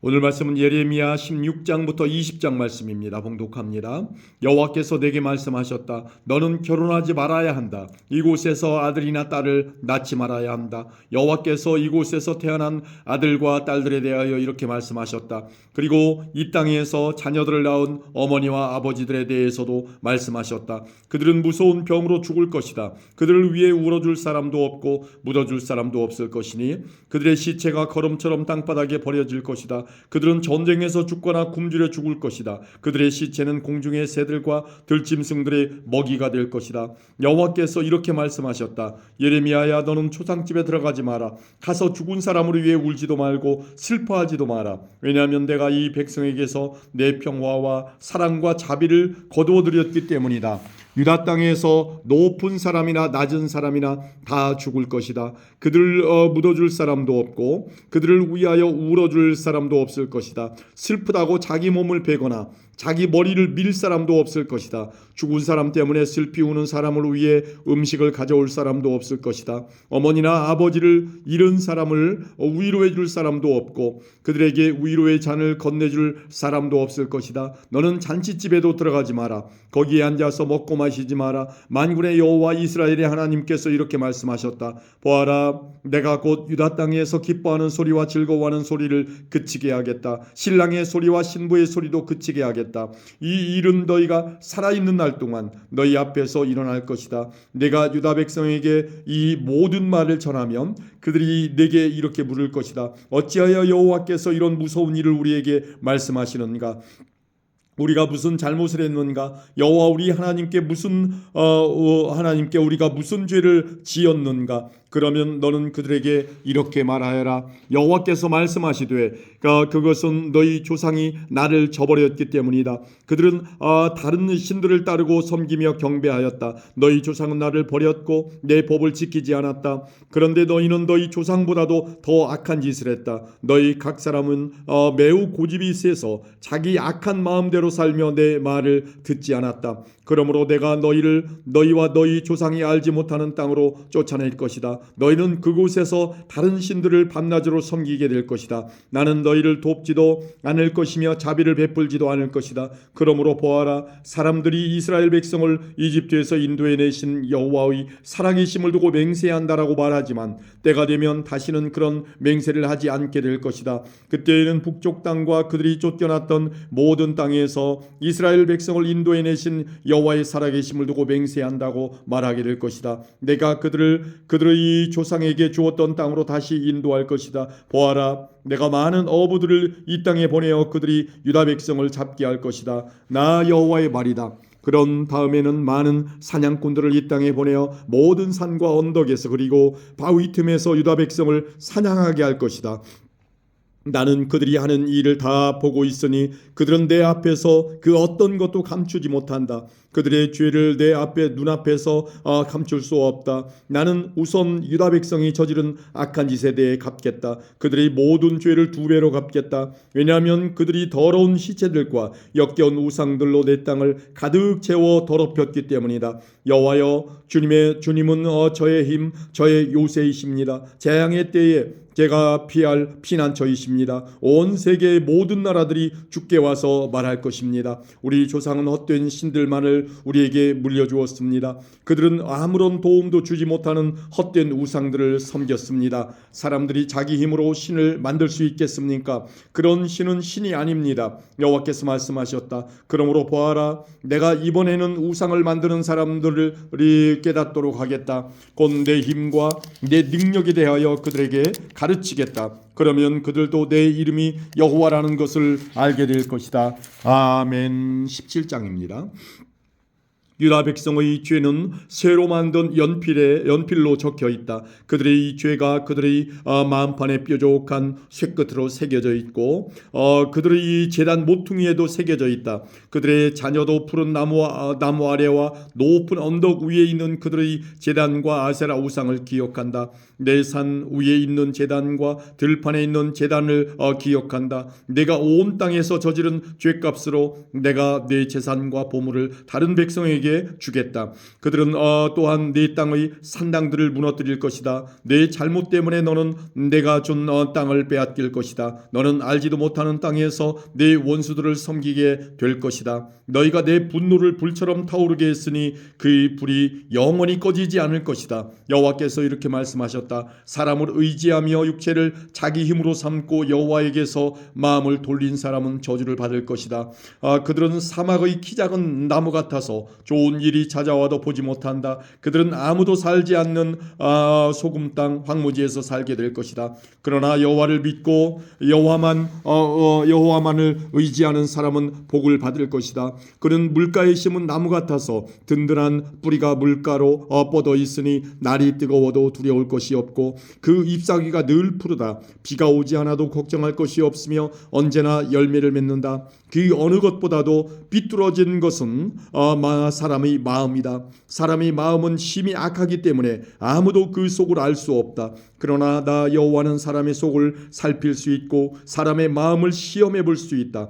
오늘 말씀은 예레미야 16장부터 20장 말씀입니다. 봉독합니다. 여호와께서 내게 말씀하셨다. 너는 결혼하지 말아야 한다. 이곳에서 아들이나 딸을 낳지 말아야 한다. 여호와께서 이곳에서 태어난 아들과 딸들에 대하여 이렇게 말씀하셨다. 그리고 이 땅에서 자녀들을 낳은 어머니와 아버지들에 대해서도 말씀하셨다. 그들은 무서운 병으로 죽을 것이다. 그들을 위해 울어줄 사람도 없고 묻어줄 사람도 없을 것이니 그들의 시체가 거름처럼 땅바닥에 버려질 것이다. 그들은 전쟁에서 죽거나 굶주려 죽을 것이다. 그들의 시체는 공중의 새들과 들짐승들의 먹이가 될 것이다. 여호와께서 이렇게 말씀하셨다. 예레미야야, 너는 초상집에 들어가지 마라. 가서 죽은 사람을 위해 울지도 말고 슬퍼하지도 마라. 왜냐하면 내가 이 백성에게서 내 평화와 사랑과 자비를 거두어들였기 때문이다. 유다 땅에서 높은 사람이나 낮은 사람이나 다 죽을 것이다. 그들을 묻어줄 사람도 없고 그들을 위하여 울어줄 사람도 없을 것이다. 슬프다고 자기 몸을 베거나 자기 머리를 밀 사람도 없을 것이다. 죽은 사람 때문에 슬피 우는 사람을 위해 음식을 가져올 사람도 없을 것이다. 어머니나 아버지를 잃은 사람을 위로해 줄 사람도 없고 그들에게 위로의 잔을 건네줄 사람도 없을 것이다. 너는 잔치집에도 들어가지 마라. 거기에 앉아서 먹고 마시지 마라. 만군의 여호와 이스라엘의 하나님께서 이렇게 말씀하셨다. 보아라, 내가 곧 유다 땅에서 기뻐하는 소리와 즐거워하는 소리를 그치게 하겠다. 신랑의 소리와 신부의 소리도 그치게 하겠다. 이 일은 너희가 살아있는 날 동안 너희 앞에서 일어날 것이다. 내가 유다 백성에게 이 모든 말을 전하면 그들이 내게 이렇게 물을 것이다. 어찌하여 여호와께서 이런 무서운 일을 우리에게 말씀하시는가? 우리가 무슨 잘못을 했는가? 여호와 우리 하나님께 하나님께 우리가 무슨 죄를 지었는가? 그러면 너는 그들에게 이렇게 말하여라. 여호와께서 말씀하시되 그것은 너희 조상이 나를 저버렸기 때문이다. 그들은 다른 신들을 따르고 섬기며 경배하였다. 너희 조상은 나를 버렸고 내 법을 지키지 않았다. 그런데 너희는 너희 조상보다도 더 악한 짓을 했다. 너희 각 사람은 매우 고집이 세서 자기 악한 마음대로 살며 내 말을 듣지 않았다. 그러므로 내가 너희와 너희 조상이 알지 못하는 땅으로 쫓아낼 것이다. 너희는 그곳에서 다른 신들을 밤낮으로 섬기게 될 것이다. 나는 너희를 돕지도 않을 것이며 자비를 베풀지도 않을 것이다. 그러므로 보아라, 사람들이 이스라엘 백성을 이집트에서 인도해 내신 여호와의 살아계심을 두고 맹세한다라고 말하지만 때가 되면 다시는 그런 맹세를 하지 않게 될 것이다. 그때에는 북쪽 땅과 그들이 쫓겨났던 모든 땅에서 이스라엘 백성을 인도해 내신 여호와의 살아계심을 두고 맹세한다고 말하게 될 것이다. 내가 그들의 조상에게 주었던 땅으로 다시 인도할 것이다. 보아라, 내가 많은 어부들을 이 땅에 보내어 그들이 유다 백성을 잡게 할 것이다. 나 여호와의 말이다. 그런 다음에는 많은 사냥꾼들을 이 땅에 보내어 모든 산과 언덕에서 그리고 바위 틈에서 유다 백성을 사냥하게 할 것이다. 나는 그들이 하는 일을 다 보고 있으니 그들은 내 앞에서 그 어떤 것도 감추지 못한다. 그들의 죄를 내 눈앞에서 감출 수 없다. 나는 우선 유다 백성이 저지른 악한 짓에 대해 갚겠다. 그들의 모든 죄를 2배로 갚겠다. 왜냐하면 그들이 더러운 시체들과 역겨운 우상들로 내 땅을 가득 채워 더럽혔기 때문이다. 여호와여, 주님은 저의 힘, 저의 요새이십니다. 재앙의 때에 제가 피할 피난처이십니다. 온 세계의 모든 나라들이 주께 와서 말할 것입니다. 우리 조상은 헛된 신들만을 우리에게 물려주었습니다. 그들은 아무런 도움도 주지 못하는 헛된 우상들을 섬겼습니다. 사람들이 자기 힘으로 신을 만들 수 있겠습니까? 그런 신은 신이 아닙니다. 여호와께서 말씀하셨다. 그러므로 보아라, 내가 이번에는 우상을 만드는 사람들을 깨닫도록 하겠다. 곧 내 힘과 내 능력에 대하여 그들에게 가르치겠다. 그러면 그들도 내 이름이 여호와라는 것을 알게 될 것이다. 아멘. 17장입니다. 유다 백성의 죄는 새로 만든 연필로 적혀 있다. 그들의 이 죄가 그들의 마음판에 뾰족한 쇠끝으로 새겨져 있고 그들의 이 제단 모퉁이에도 새겨져 있다. 그들의 자녀도 푸른 나무 아래와 높은 언덕 위에 있는 그들의 제단과 아세라 우상을 기억한다. 내 산 위에 있는 제단과 들판에 있는 제단을 기억한다. 내가 온 땅에서 저지른 죄값으로 내가 내 재산과 보물을 다른 백성에게 백성에게 주겠다. 그들은 또한 네 땅의 산당들을 무너뜨릴 것이다. 내 잘못 때문에 너는 내가 준 땅을 빼앗길 것이다. 너는 알지도 못하는 땅에서 내 원수들을 섬기게 될 것이다. 너희가 내 분노를 불처럼 타오르게 했으니 그 불이 영원히 꺼지지 않을 것이다. 여호와께서 이렇게 말씀하셨다. 사람을 의지하며 육체를 자기 힘으로 삼고 여호와에게서 마음을 돌린 사람은 저주를 받을 것이다. 그들은 사막의 키 작은 나무 같아서 좋은 일이 찾아와도 보지 못한다. 그들은 아무도 살지 않는 소금 땅 황무지에서 살게 될 것이다. 그러나 여호와를 믿고 여호와만을 의지하는 사람은 복을 받을 것이다. 그는 물가에 심은 나무 같아서 든든한 뿌리가 물가로 뻗어 있으니 날이 뜨거워도 두려울 것이 없고 그 잎사귀가 늘 푸르다. 비가 오지 않아도 걱정할 것이 없으며 언제나 열매를 맺는다. 그 어느 것보다도 비뚤어진 것은 사람의 마음이다. 사람의 마음은 심히 악하기 때문에 아무도 그 속을 알 수 없다. 그러나 나 여호와는 사람의 속을 살필 수 있고 사람의 마음을 시험해 볼 수 있다.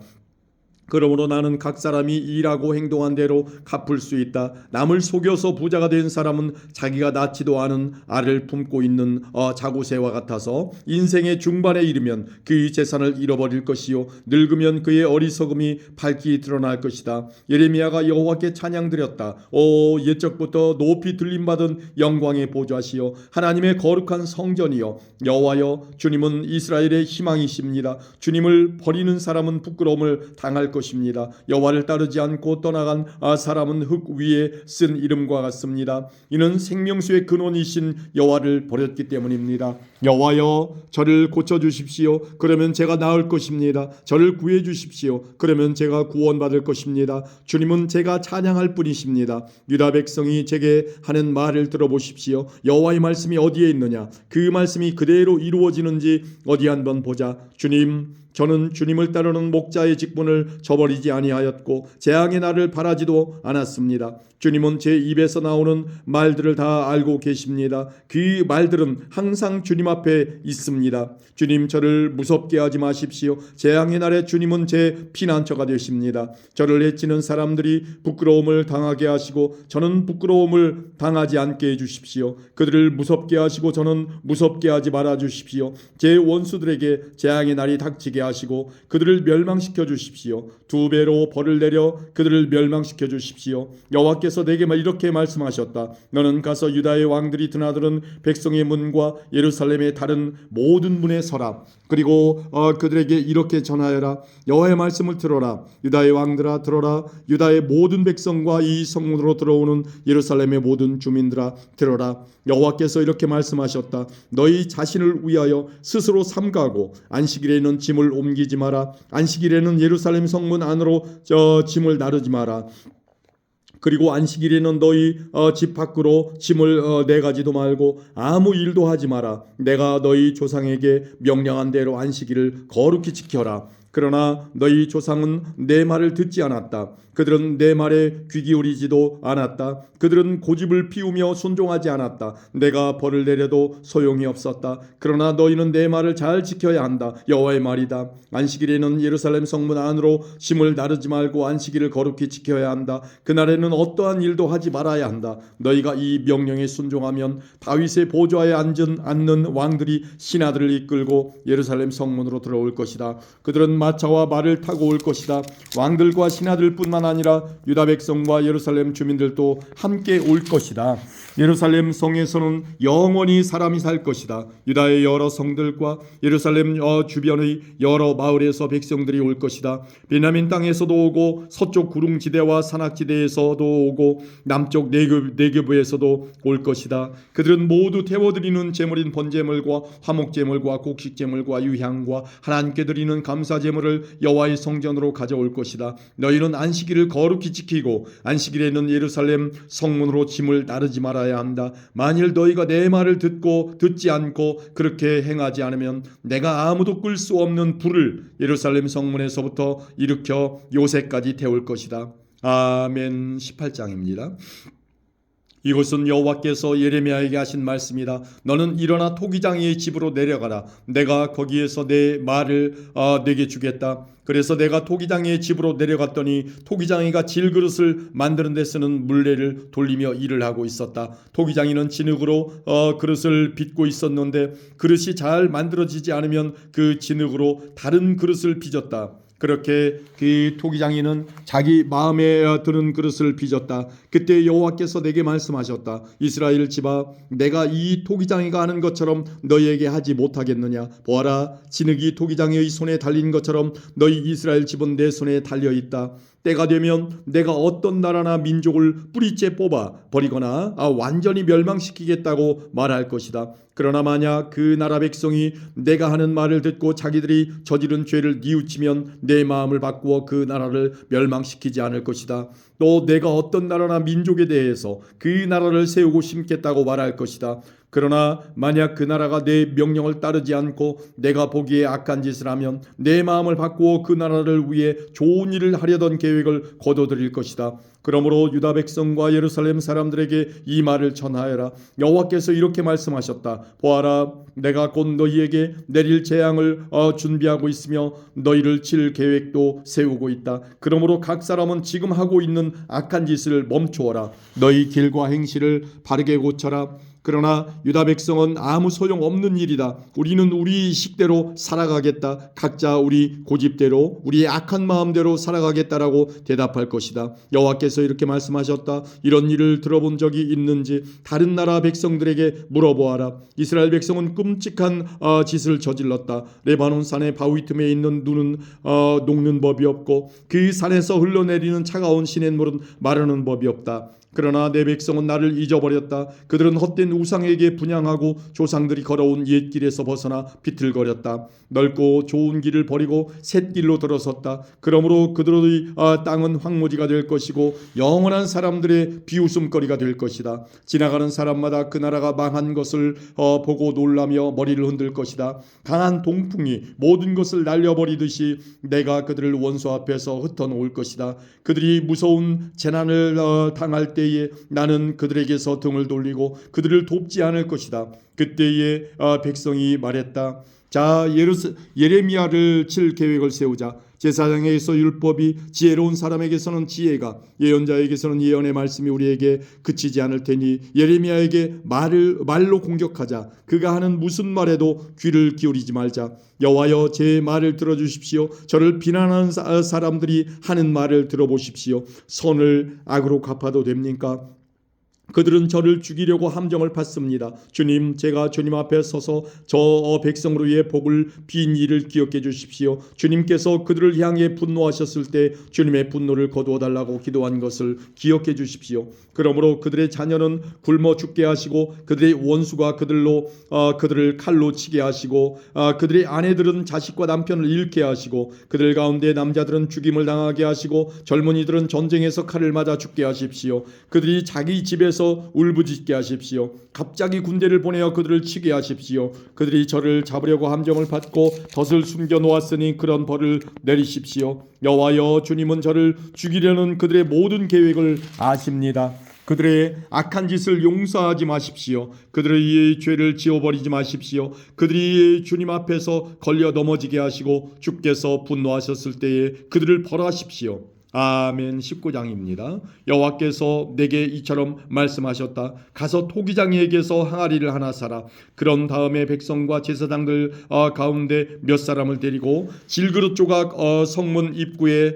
그러므로 나는 각 사람이 일하고 행동한 대로 갚을 수 있다. 남을 속여서 부자가 된 사람은 자기가 낳지도 않은 알을 품고 있는 자고새와 같아서 인생의 중반에 이르면 그의 재산을 잃어버릴 것이요 늙으면 그의 어리석음이 밝히 드러날 것이다. 예레미야가 여호와께 찬양드렸다. 옛적부터 높이 들림받은 영광의 보좌시여 하나님의 거룩한 성전이여 여호와여 주님은 이스라엘의 희망이십니다. 주님을 버리는 사람은 부끄러움을 당할 것입니다. 여호와를 따르지 않고 떠나간 사람은 흙 위에 쓴 이름과 같습니다. 이는 생명수의 근원이신 여호와를 버렸기 때문입니다. 여호와여 저를 고쳐주십시오. 그러면 제가 나을 것입니다. 저를 구해주십시오. 그러면 제가 구원받을 것입니다. 주님은 제가 찬양할 뿐이십니다. 유다 백성이 제게 하는 말을 들어보십시오. 여호와의 말씀이 어디에 있느냐? 그 말씀이 그대로 이루어지는지 어디 한번 보자. 저는 주님을 따르는 목자의 직분을 저버리지 아니하였고 재앙의 날을 바라지도 않았습니다. 주님은 제 입에서 나오는 말들을 다 알고 계십니다. 그 말들은 항상 주님 앞에 있습니다. 주님 저를 무섭게 하지 마십시오. 재앙의 날에 주님은 제 피난처가 되십니다. 저를 해치는 사람들이 부끄러움을 당하게 하시고 저는 부끄러움을 당하지 않게 해주십시오. 그들을 무섭게 하시고 저는 무섭게 하지 말아 주십시오. 제 원수들에게 재앙의 날이 닥치게 하시고 그들을 멸망시켜 주십시오. 2배로 벌을 내려 그들을 멸망시켜 주십시오. 여호와께서 내게 이렇게 말씀하셨다. 너는 가서 유다의 왕들이 드나드는 백성의 문과 예루살렘의 다른 모든 문에 서라. 그리고 그들에게 이렇게 전하여라. 여호와의 말씀을 들어라. 유다의 왕들아 들어라. 유다의 모든 백성과 이 성문으로 들어오는 예루살렘의 모든 주민들아 들어라. 여호와께서 이렇게 말씀하셨다. 너희 자신을 위하여 스스로 삼가고 안식일에는 짐을 옮기지 마라. 안식일에는 예루살렘 성문 안으로 짐을 나르지 마라. 그리고 안식일에는 너희 집 밖으로 짐을 내가지도 말고 아무 일도 하지 마라. 내가 너희 조상에게 명령한 대로 안식일을 거룩히 지켜라. 그러나 너희 조상은 내 말을 듣지 않았다. 그들은 내 말에 귀 기울이지도 않았다. 그들은 고집을 피우며 순종하지 않았다. 내가 벌을 내려도 소용이 없었다. 그러나 너희는 내 말을 잘 지켜야 한다. 여호와의 말이다. 안식일에는 예루살렘 성문 안으로 짐을 나르지 말고 안식일을 거룩히 지켜야 한다. 그날에는 어떠한 일도 하지 말아야 한다. 너희가 이 명령에 순종하면 다윗의 보좌에 앉는 왕들이 신하들을 이끌고 예루살렘 성문으로 들어올 것이다. 그들은 마차와 말을 타고 올 것이다. 왕들과 신하들뿐만 아니라 유다 백성과 예루살렘 주민들도 함께 올 것이다. 예루살렘 성에서는 영원히 사람이 살 것이다. 유다의 여러 성들과 예루살렘 주변의 여러 마을에서 백성들이 올 것이다. 베냐민 땅에서도 오고 서쪽 구릉지대와 산악지대에서도 오고 남쪽 네게브에서도 올 것이다. 그들은 모두 태워드리는 제물인 번제물과 화목제물과 곡식제물과 유향과 하나님께 드리는 감사제물을 여호와의 성전으로 가져올 것이다. 너희는 안식일을 거룩히 지키고 안식일에는 예루살렘 성문으로 짐을 나르지 말아야 한다. 만일 너희가 내 말을 듣지 않고 그렇게 행하지 않으면 내가 아무도 끌 수 없는 불을 예루살렘 성문에서부터 일으켜 요새까지 태울 것이다. 아멘. 18장입니다. 이것은 여호와께서 예레미야에게 하신 말씀이다. 너는 일어나 토기장이의 집으로 내려가라. 내가 거기에서 내 말을 내게 주겠다. 그래서 내가 토기장이의 집으로 내려갔더니 토기장이가 질그릇을 만드는 데 쓰는 물레를 돌리며 일을 하고 있었다. 토기장이는 진흙으로 그릇을 빚고 있었는데 그릇이 잘 만들어지지 않으면 그 진흙으로 다른 그릇을 빚었다. 그렇게 그 토기장이는 자기 마음에 드는 그릇을 빚었다. 그때 여호와께서 내게 말씀하셨다. 이스라엘 집아, 내가 이 토기장이가 하는 것처럼 너희에게 하지 못하겠느냐? 보아라, 진흙이 토기장이의 손에 달린 것처럼 너희 이스라엘 집은 내 손에 달려 있다. 때가 되면 내가 어떤 나라나 민족을 뿌리째 뽑아 버리거나 완전히 멸망시키겠다고 말할 것이다. 그러나 만약 그 나라 백성이 내가 하는 말을 듣고 자기들이 저지른 죄를 뉘우치면 내 마음을 바꾸어 그 나라를 멸망시키지 않을 것이다. 또 내가 어떤 나라나 민족에 대해서 그 나라를 세우고 심겠다고 말할 것이다. 그러나 만약 그 나라가 내 명령을 따르지 않고 내가 보기에 악한 짓을 하면 내 마음을 바꾸어 그 나라를 위해 좋은 일을 하려던 계획을 거둬들일 것이다. 그러므로 유다 백성과 예루살렘 사람들에게 이 말을 전하여라. 여호와께서 이렇게 말씀하셨다. 보아라, 내가 곧 너희에게 내릴 재앙을 준비하고 있으며 너희를 칠 계획도 세우고 있다. 그러므로 각 사람은 지금 하고 있는 악한 짓을 멈추어라. 너희 길과 행실을 바르게 고쳐라. 그러나 유다 백성은 아무 소용없는 일이다. 우리는 우리 식대로 살아가겠다. 각자 우리 고집대로 우리의 악한 마음대로 살아가겠다라고 대답할 것이다. 여호와께서 이렇게 말씀하셨다. 이런 일을 들어본 적이 있는지 다른 나라 백성들에게 물어보아라. 이스라엘 백성은 끔찍한 짓을 저질렀다. 레바논 산의 바위 틈에 있는 눈은 녹는 법이 없고 그 산에서 흘러내리는 차가운 시냇물은 마르는 법이 없다. 그러나 내 백성은 나를 잊어버렸다. 그들은 헛된 우상에게 분향하고 조상들이 걸어온 옛길에서 벗어나 비틀거렸다. 넓고 좋은 길을 버리고 샛길로 들어섰다. 그러므로 그들의 땅은 황무지가 될 것이고 영원한 사람들의 비웃음거리가 될 것이다. 지나가는 사람마다 그 나라가 망한 것을 보고 놀라며 머리를 흔들 것이다. 강한 동풍이 모든 것을 날려버리듯이 내가 그들을 원수 앞에서 흩어놓을 것이다. 그들이 무서운 재난을 당할 때 나는 그들에게서 등을 돌리고 그들을 돕지 않을 것이다. 그때에 백성이 말했다. 자, 예레미야를 칠 계획을 세우자. 제사장에게서 율법이, 지혜로운 사람에게서는 지혜가, 예언자에게서는 예언의 말씀이 우리에게 그치지 않을 테니 예레미야에게 말로 공격하자. 그가 하는 무슨 말에도 귀를 기울이지 말자. 여호와여, 제 말을 들어주십시오. 저를 비난하는 사람들이 하는 말을 들어보십시오. 선을 악으로 갚아도 됩니까? 그들은 저를 죽이려고 함정을 팠습니다. 주님, 제가 주님 앞에 서서 저 백성으로 위해 복을 빈 일을 기억해 주십시오. 주님께서 그들을 향해 분노하셨을 때 주님의 분노를 거두어 달라고 기도한 것을 기억해 주십시오. 그러므로 그들의 자녀는 굶어 죽게 하시고 그들의 원수가 그들을 칼로 치게 하시고 그들의 아내들은 자식과 남편을 잃게 하시고 그들 가운데 남자들은 죽임을 당하게 하시고 젊은이들은 전쟁에서 칼을 맞아 죽게 하십시오. 그들이 자기 집에서 울부짖게 하십시오. 갑자기 군대를 보내어 그들을 치게 하십시오. 그들이 저를 잡으려고 함정을 받고 덫을 숨겨 놓았으니 그런 벌을 내리십시오. 여호와여, 주님은 저를 죽이려는 그들의 모든 계획을 아십니다. 그들의 악한 짓을 용서하지 마십시오. 그들의 죄를 지워버리지 마십시오. 그들이 주님 앞에서 걸려 넘어지게 하시고 주께서 분노하셨을 때에 그들을 벌하십시오. 아멘. 19장입니다. 여호와께서 내게 이처럼 말씀하셨다. 가서 토기장이에게서 항아리를 하나 사라. 그런 다음에 백성과 제사장들 가운데 몇 사람을 데리고 질그릇 조각 성문 입구에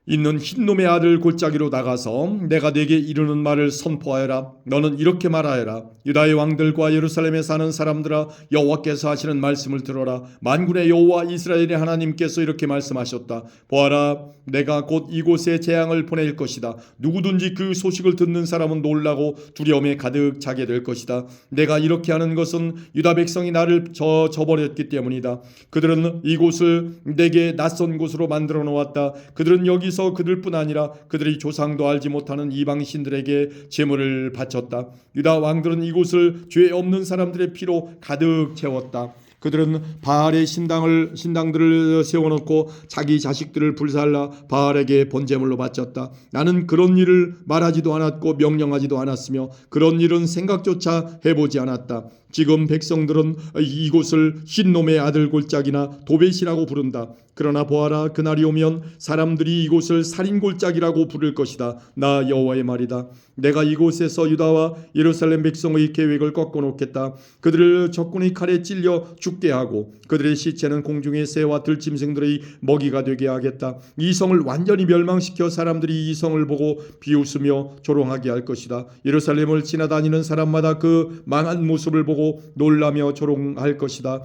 있는 흰놈의 아들 골짜기로 나가서 내가 네게 이르는 말을 선포하여라. 너는 이렇게 말하여라. 유다의 왕들과 예루살렘에 사는 사람들아, 여호와께서 하시는 말씀을 들어라. 만군의 여호와 이스라엘의 하나님께서 이렇게 말씀하셨다. 보아라, 내가 곧 이곳에 재앙을 보낼 것이다. 누구든지 그 소식을 듣는 사람은 놀라고 두려움에 가득 차게 될 것이다. 내가 이렇게 하는 것은 유다 백성이 나를 저버렸기 때문이다. 그들은 이곳을 내게 낯선 곳으로 만들어 놓았다. 그들은 여기서 그들뿐 아니라 그들의 조상도 알지 못하는 이방 신들에게 제물을 바쳤다. 유다 왕들은 이곳을 죄 없는 사람들의 피로 가득 채웠다. 그들은 바알의 신당들을 세워놓고 자기 자식들을 불살라 바알에게 번제물로 바쳤다. 나는 그런 일을 말하지도 않았고 명령하지도 않았으며 그런 일은 생각조차 해보지 않았다. 지금 백성들은 이곳을 흰놈의 아들 골짜기나 도벳이라고 부른다. 그러나 보아라, 그날이 오면 사람들이 이곳을 살인골짜기라고 부를 것이다. 나 여호와의 말이다. 내가 이곳에서 유다와 예루살렘 백성의 계획을 꺾어놓겠다. 그들을 적군의 칼에 찔려 죽게 하고 그들의 시체는 공중의 새와 들짐승들의 먹이가 되게 하겠다. 이 성을 완전히 멸망시켜 사람들이 이 성을 보고 비웃으며 조롱하게 할 것이다. 예루살렘을 지나다니는 사람마다 그 망한 모습을 보고 놀라며 조롱할 것이다.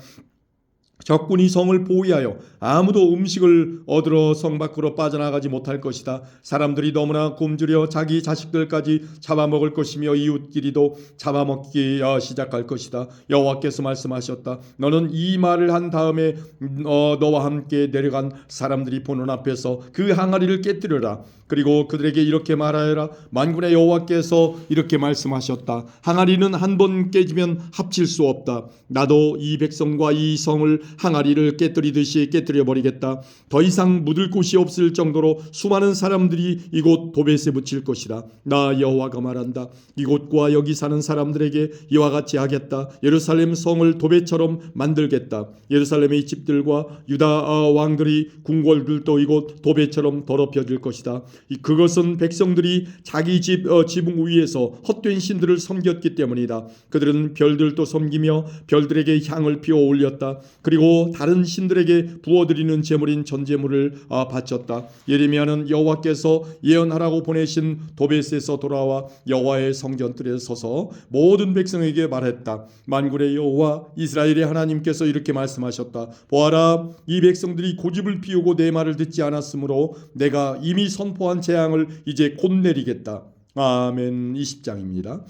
적군이 성을 포위하여 아무도 음식을 얻으러 성 밖으로 빠져나가지 못할 것이다. 사람들이 너무나 굶주려 자기 자식들까지 잡아먹을 것이며 이웃끼리도 잡아먹기 시작할 것이다. 여호와께서 말씀하셨다. 너는 이 말을 한 다음에 너와 함께 내려간 사람들이 보는 앞에서 그 항아리를 깨뜨려라. 그리고 그들에게 이렇게 말하여라. 만군의 여호와께서 이렇게 말씀하셨다. 항아리는 한 번 깨지면 합칠 수 없다. 나도 이 백성과 이 성을 항아리를 깨뜨리듯이 깨뜨려 버리겠다. 더 이상 묻을 곳이 없을 정도로 수많은 사람들이 이곳 도벳에 묻힐 것이다. 나 여호와가 말한다. 이곳과 여기 사는 사람들에게 이와 같이 하겠다. 예루살렘 성을 도벳처럼 만들겠다. 예루살렘의 집들과 유다 왕들이 궁궐들도 이곳 도벳처럼 더럽혀질 것이다. 그것은 백성들이 자기 지붕 위에서 헛된 신들을 섬겼기 때문이다. 그들은 별들도 섬기며 별들에게 향을 피워 올렸다. 그리고 다른 신들에게 부어드리는 제물인 전제물을 바쳤다. 예레미야는 여호와께서 예언하라고 보내신 도벳에서 돌아와 여호와의 성전뜰에 서서 모든 백성에게 말했다. 만군의 여호와 이스라엘의 하나님께서 이렇게 말씀하셨다. 보아라, 이 백성들이 고집을 피우고 내 말을 듣지 않았으므로 내가 이미 선포한 재앙을 이제 곧 내리겠다. 아멘. 20장입니다.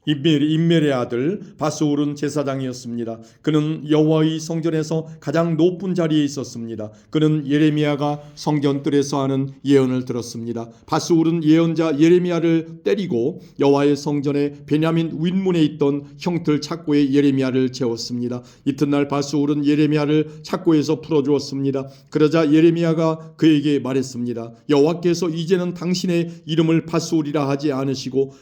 임멜의 아들 바스울은 제사장이었습니다. 그는 여호와의 성전에서 가장 높은 자리에 있었습니다. 그는 예레미야가 성전뜰에서 하는 예언을 들었습니다. 바스울은 예언자 예레미야를 때리고 여호와의 성전에 베냐민 윗문에 있던 형틀 착고에 예레미야를 채웠습니다. 이튿날 바스울은 예레미야를 착고에서 풀어주었습니다. 그러자 예레미야가 그에게 말했습니다. 여호와께서 이제는 당신의 이름을 바스울이라 하지 않으시고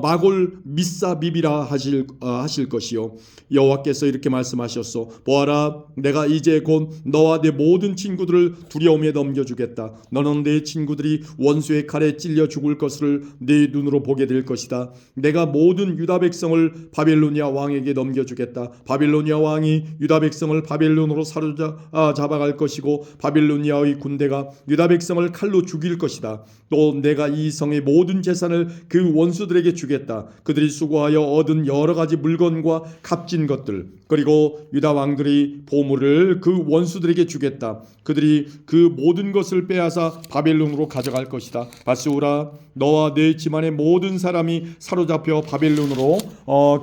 마골 미사비비라 하실 것이요. 여호와께서 이렇게 말씀하셨소. 보아라, 내가 이제 곧 너와 내 모든 친구들을 두려움에 넘겨주겠다. 너는 내 친구들이 원수의 칼에 찔려 죽을 것을 내 눈으로 보게 될 것이다. 내가 모든 유다 백성을 바벨로니아 왕에게 넘겨주겠다. 바벨로니아 왕이 유다 백성을 바벨론으로 사로잡아갈 것이고 바벨로니아의 군대가 유다 백성을 칼로 죽일 것이다. 또 내가 이 성의 모든 재산을 그 원수들에게 주겠다. 그들이 수고하여 얻은 여러 가지 물건과 값진 것들, 그리고 유다 왕들이 보물을 그 원수들에게 주겠다. 그들이 그 모든 것을 빼앗아 바벨론으로 가져갈 것이다. 바스울아, 너와 내 집안의 모든 사람이 사로잡혀 바벨론으로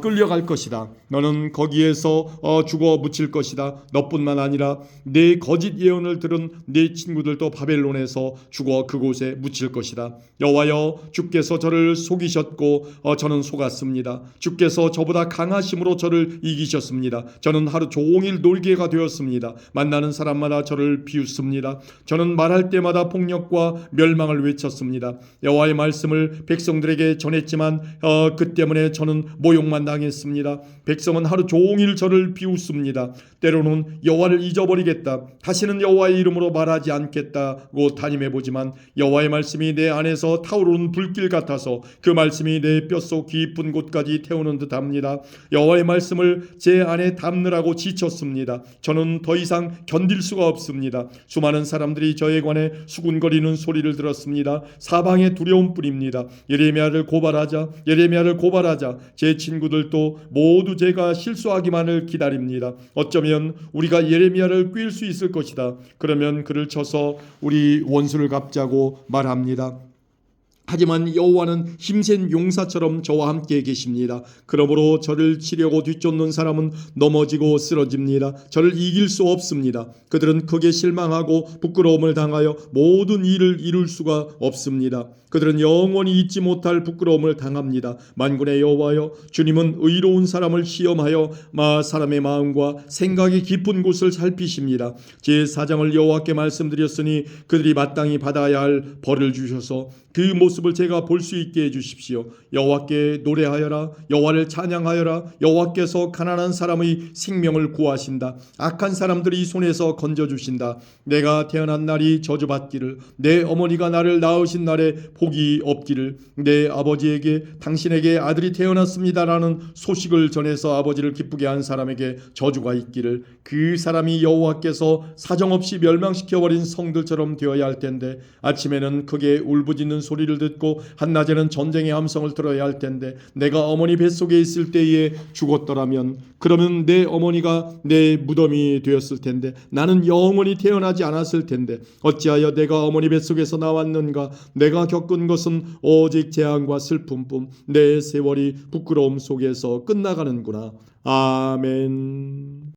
끌려갈 것이다. 너는 거기에서 죽어 묻힐 것이다. 너뿐만 아니라 내 거짓 예언을 들은 내 친구들도 바벨론에서 죽어 그곳에 묻힐 것이다. 여호와여, 주께서 저를 속이셨고 저는 속았습니다. 주께서 저보다 강하심으로 저를 이기셨습니다. 저는 하루 종일 놀개가 되었습니다. 만나는 사람마다 저를 비웃습니다. 저는 말할 때마다 폭력과 멸망을 외쳤습니다. 여호와의 말씀을 백성들에게 전했지만 그 때문에 저는 모욕만 당했습니다. 백성은 하루 종일 저를 비웃습니다. 때로는 여호와를 잊어버리겠다, 다시는 여호와의 이름으로 말하지 않겠다고 단임해보지만 여호와의 말씀이 내 안에서 타오르는 불길 같아서 그 말씀이 내 뼛속 깊은 곳까지 태우는 듯합니다. 여호와의 말씀을 제 안에 담느라고 지쳤습니다. 저는 더 이상 견딜 수가 없습니다. 수많은 사람들이 저에 관해 수군거리는 소리를 들었습니다. 사방의 두려움뿐입니다. 예레미야를 고발하자, 예레미야를 고발하자. 제 친구들도 모두 제가 실수하기만을 기다립니다. 어쩌면 우리가 예레미야를 꿰일 수 있을 것이다. 그러면 그를 쳐서 우리 원수를 갚자고 말합니다. 하지만 여호와는 힘센 용사처럼 저와 함께 계십니다. 그러므로 저를 치려고 뒤쫓는 사람은 넘어지고 쓰러집니다. 저를 이길 수 없습니다. 그들은 크게 실망하고 부끄러움을 당하여 모든 일을 이룰 수가 없습니다. 그들은 영원히 잊지 못할 부끄러움을 당합니다. 만군의 여호와여, 주님은 의로운 사람을 시험하여 사람의 마음과 생각이 깊은 곳을 살피십니다. 제 사장을 여호와께 말씀드렸으니 그들이 마땅히 받아야 할 벌을 주셔서 그 모습을 제가 볼 수 있게 해주십시오. 여호와께 노래하여라. 여호와를 찬양하여라. 여호와께서 가난한 사람의 생명을 구하신다. 악한 사람들이 손에서 건져주신다. 내가 태어난 날이 저주받기를, 내 어머니가 나를 낳으신 날에 복이 없기를, 내 아버지에게 당신에게 아들이 태어났습니다라는 소식을 전해서 아버지를 기쁘게 한 사람에게 저주가 있기를, 그 사람이 여호와께서 사정없이 멸망시켜버린 성들처럼 되어야 할 텐데, 아침에는 크게 울부짖는 소리를 듣고 한낮에는 전쟁의 함성을 들어야 할 텐데, 내가 어머니 뱃속에 있을 때에 죽었더라면 그러면 내 어머니가 내 무덤이 되었을 텐데 나는 영원히 태어나지 않았을 텐데 어찌하여 내가 어머니 뱃속에서 나왔는가. 내가 겪은 것은 오직 재앙과 슬픔뿐. 내 세월이 부끄러움 속에서 끝나가는구나. 아멘.